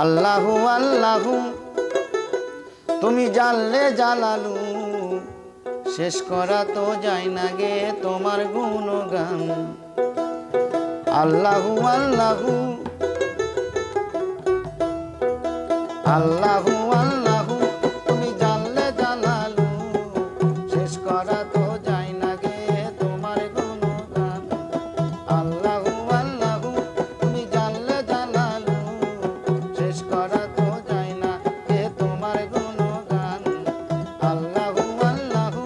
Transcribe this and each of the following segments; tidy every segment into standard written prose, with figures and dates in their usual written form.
আল্লাহু আল্লাহু তুমি জানলে জালালু, শেষ করা তো যায় না গে তোমার গুণগান। আল্লাহু আল্লাহু আল্লাহু আল্লাহু তুমি জানলে জালালু, শেষ করা তো যায় না গে তোমার গুণগান। আল্লাহু আল্লাহু তুমি জানলে জালালু, শেষ করা তো যায় না গে তোমার গুণগান। আল্লাহু আল্লাহু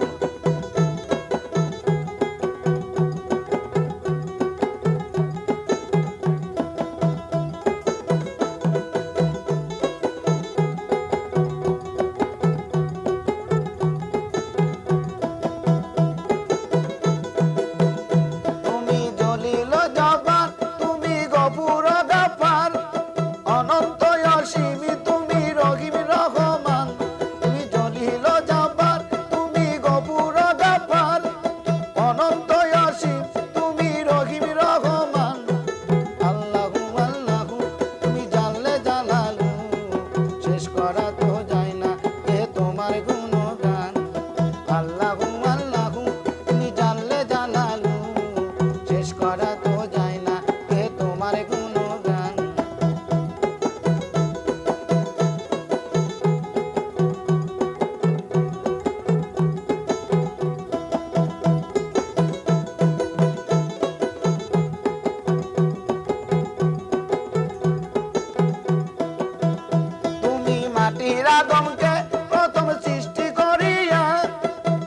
আদমকে প্রথম সৃষ্টি করিয়া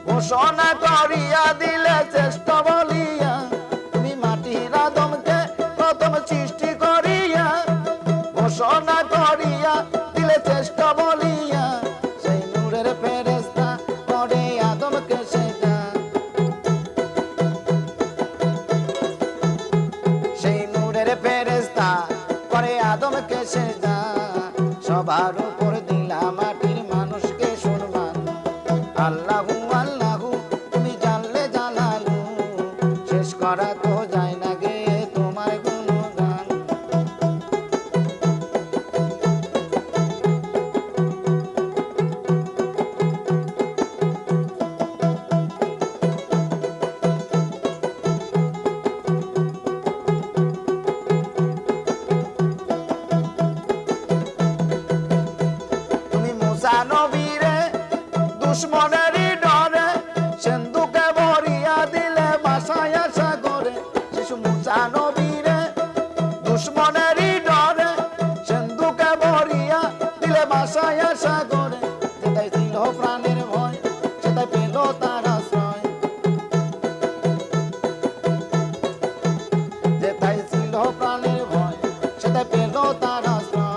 ঘোষণা করিয়া দিলে শ্রেষ্ঠ বলিয়া। তুমি মাটির আদমকে প্রথম সৃষ্টি করিয়া ঘোষণা করিয়া দিলে শ্রেষ্ঠ বলিয়া। সেই নূরের ফেরেশতা করে আদমকে সেজদা, সেই নূরের ফেরেশতা করে আদমকে সেজদা। সবার উপর দিলা মাটির মানুষকে সম্মান। আল্লাহু আল্লাহু তুমি জানলে জালালু, শেষ করা তো যায় না গে তোমার গুণগান। নবীরে দুশ্মনেরই ডরে সিন্ধুকে ভরিয়া দিলে ভাসায় সাগরে। শিশু মুসা নবীরে দুশ্মনেরই ডরে সিন্ধুকে ভরিয়া দিলে ভাসায় সাগরে। যেটাই ছিল প্রাণের ভয় সেটাই পেল তার আশ্রয়, যেটাই ছিল প্রাণের ভয় সেটাই পেল তার আশ্রয়।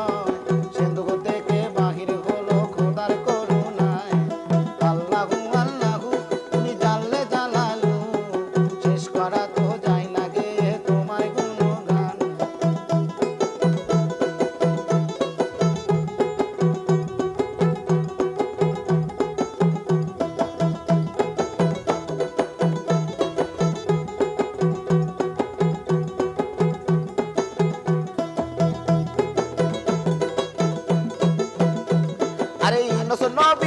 আরে নবী